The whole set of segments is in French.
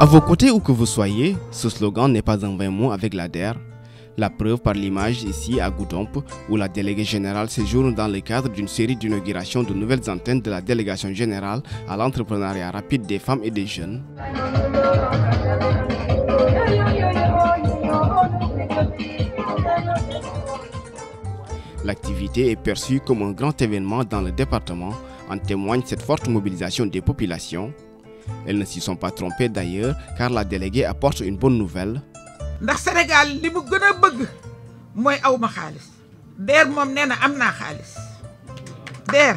À vos côtés où que vous soyez, ce slogan n'est pas un vain mot avec l'ADER. La preuve par l'image ici à Goudomp, où la déléguée générale séjourne dans le cadre d'une série d'inauguration de nouvelles antennes de la délégation générale à l'entrepreneuriat rapide des femmes et des jeunes. L'activité est perçue comme un grand événement dans le département, en témoigne cette forte mobilisation des populations. Elles ne s'y sont pas trompées d'ailleurs, car la déléguée apporte une bonne nouvelle. ndax Sénégal li mu gën a bëgg mooy aw ma xaalis DER moom nee na am naa xaalis DER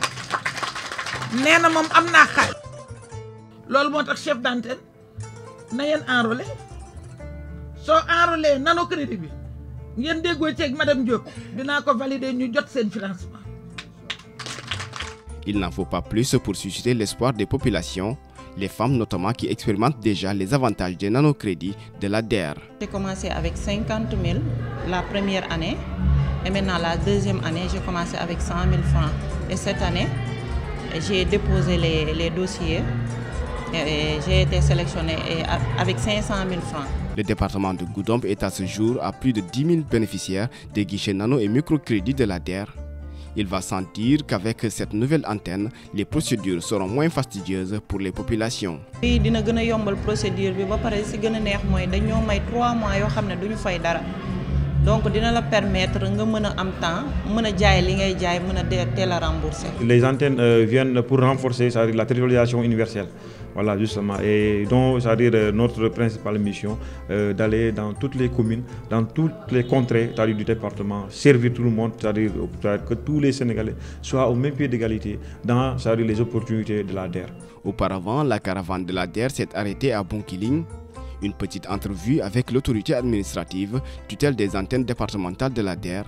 nee na moom am naa xaalis loolu moo tax chef d'antenne na ngeen enrôlé soo enrôlé nano crédit bi ngeen déggoo ceeg madame Diop dinaa ko valider ñu jot seen financement. Il n'en faut pas plus pour susciter l'espoir des populations, les femmes notamment qui expérimentent déjà les avantages des nanocrédits de la DER. J'ai commencé avec 50 000 la première année et maintenant la deuxième année j'ai commencé avec 100 000 francs. Et cette année j'ai déposé les dossiers et j'ai été sélectionnée avec 500 000 francs. Le département de Goudomp est à ce jour à plus de 10 000 bénéficiaires des guichets nano et microcrédits de la DER. Il va sentir qu'avec cette nouvelle antenne, les procédures seront moins fastidieuses pour les populations. Il dina gëna yombal procédure bi ba paré ci gëna neex moy dañoo may 3 mois yo xamné duñu fay dara. Donc dina la permettre nga mëna am temps mëna jaay li ngay jaay mëna téla rembourser. Les antennes viennent pour renforcer la territorialisation universelle. Voilà, justement. Et donc, c'est-à-dire notre principale mission, d'aller dans toutes les communes, dans toutes les contrées du département, servir tout le monde, c'est-à-dire que tous les Sénégalais soient au même pied d'égalité dans les opportunités de la DER. Auparavant, la caravane de la DER s'est arrêtée à Bounkiling. Une petite entrevue avec l'autorité administrative, tutelle des antennes départementales de la DER.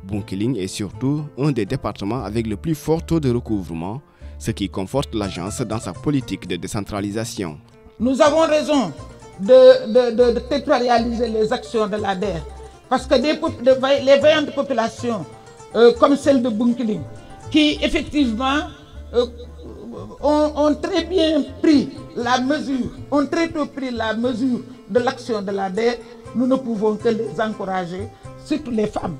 Bounkiling est surtout un des départements avec le plus fort taux de recouvrement, ce qui conforte l'agence dans sa politique de décentralisation. Nous avons raison de territorialiser les actions de la DER parce que les vaillantes populations comme celle de Bounkiling, qui effectivement ont très bien pris la mesure, ont très tôt pris la mesure de l'action de la DER, nous ne pouvons que les encourager, surtout les femmes.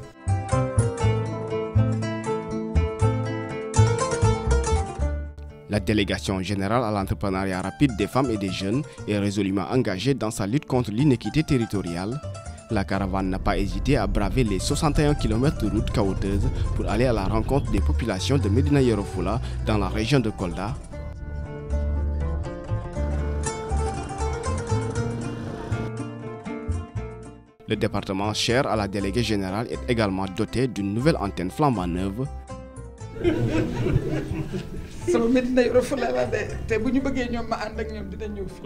La délégation générale à l'entrepreneuriat rapide des femmes et des jeunes est résolument engagée dans sa lutte contre l'inéquité territoriale. La caravane n'a pas hésité à braver les 61 km de route caouteuses pour aller à la rencontre des populations de Médina Yoro Fula dans la région de Kolda. Le département cher à la déléguée générale est également doté d'une nouvelle antenne flambant neuve. sama Médina Yoro Fula la de te bu ñu bëggee ñoom ma ànd ak ñoom dina ñëw fi.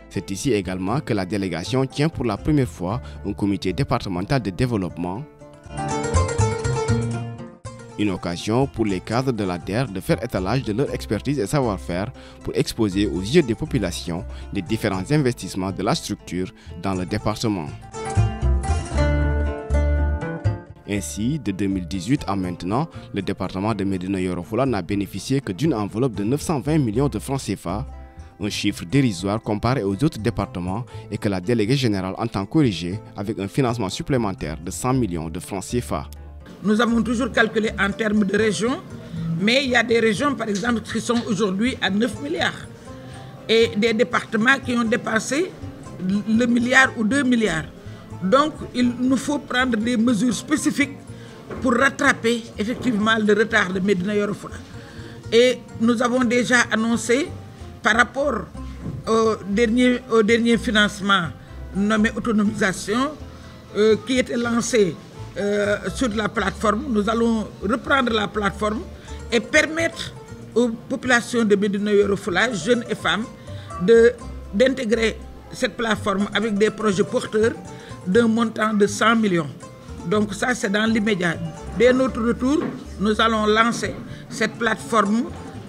C'est ici également que la délégation tient pour la première fois un comité départemental de développement. Une occasion pour les cadres de la DER de faire étalage de leur expertise et savoir-faire pour exposer aux yeux des populations les différents investissements de la structure dans le département. Ainsi, de 2018 à maintenant, le département de Médina Yoro Fula n'a bénéficié que d'une enveloppe de 920 millions de francs CFA, un chiffre dérisoire comparé aux autres départements et que la déléguée générale entend corriger avec un financement supplémentaire de 100 millions de francs CFA. Nous avons toujours calculé en termes de régions, mais il y a des régions, par exemple, qui sont aujourd'hui à 9 milliards. Et des départements qui ont dépassé le milliard ou 2 milliards. Donc, il nous faut prendre des mesures spécifiques pour rattraper effectivement le retard de Médina Yoro Fula. Et nous avons déjà annoncé, par rapport au dernier financement nommé autonomisation, qui était lancé sur la plateforme, nous allons reprendre la plateforme et permettre aux populations de Médina Yoro Fula, jeunes et femmes, d'intégrer cette plateforme avec des projets porteurs d'un montant de 100 millions. Donc ça, c'est dans l'immédiat. Dès notre retour, nous allons lancer cette plateforme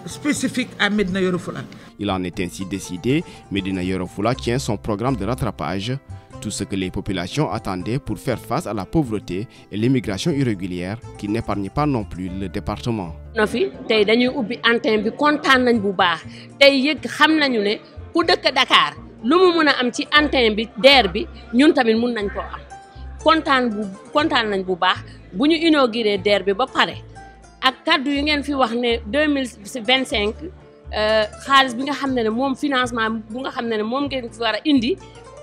spécifique à Médina Yoro Fula. Il en est ainsi décidé, Médina Yoro Fula tient son programme de rattrapage. tout ce que les populations attendaient pour faire face à la pauvreté et l'immigration irrégulière qui n'épargne pas non plus le département. na fi tey dañuy ubbi antenne bi kontaan nañ bu baax tey yëg xam nañu ne ku dëkk Dakar lu mu mën a am ci antenne bi DER bi ñun tamit mun nañ koo am kontaan nañ bu baax bu ñu inauguré DER bi ba pare ak kaddu yu ngeen fi wax ne 2025 xaalis bi nga xam ne moom financement bu nga xam ne moom ngeen fi war a indi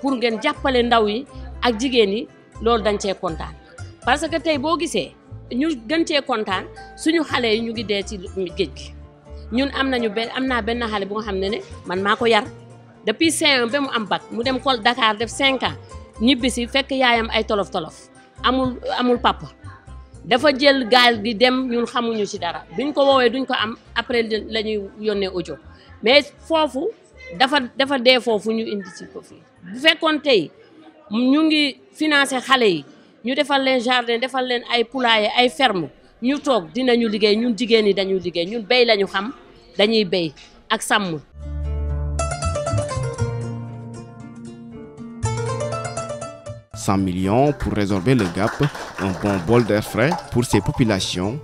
pour ngeen jàppale ndaw yi ak jigéen yi loolu dañ cee kontaan parce que tey boo gisee ñu gën cee kontaan suñu xale yi ñu ngi dee ci géej gi ñun am naa benn xale bu nga xam ne man maa ko yar depuis CM ba mu am bac mu dem kol Dakar def 5 ans ñibbi si fekk yaayam ay tolof-tolof amul papa dafa jël gaal gi dem ñun xamuñu ci dara biñ ko woowee duñ ko am après la ñuy yónnee audio mais foofu dafa dee foofu ñu indi ci ko fii bu fekkoon tey ñu ngi financé xale yi ñu defal leen jardin defal leen ay poulailler ay ferme ñu toog dinañu liggéey ñun jigéen ñi dañuy liggéey ñun béy lañu xam dañuy béy ak sàmm. 100 millions pour résorber le gap, un bon bol d'air frais pour ces populations,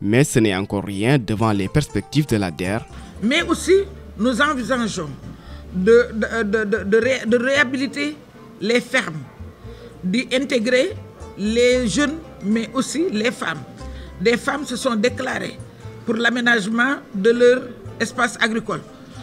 mais ce n'est encore rien devant les perspectives de la DER. Mais aussi, nous envisageons de réhabiliter les fermes, d'intégrer les jeunes, mais aussi les femmes. Des femmes se sont déclarées pour l'aménagement de leur espace agricole.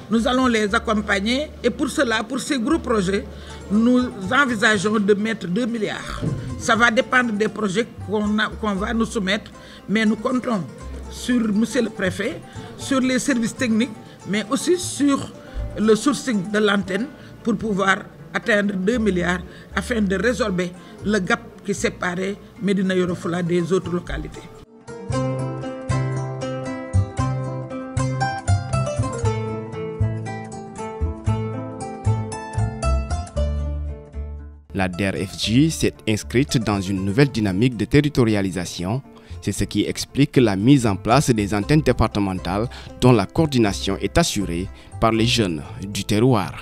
Nous allons les accompagner et pour cela, pour ces gros projets, nous envisageons de mettre 2 milliards. Ça va dépendre des projets qu'on va nous soumettre, mais nous comptons sur monsieur le préfet, sur les services techniques, mais aussi sur le sourcing de l'antenne pour pouvoir atteindre 2 milliards afin de résorber le gap qui séparait Médina Yoro Fula des autres localités. La DER/FJ s'est inscrite dans une nouvelle dynamique de territorialisation. C'est ce qui explique la mise en place des antennes départementales dont la coordination est assurée par les jeunes du terroir.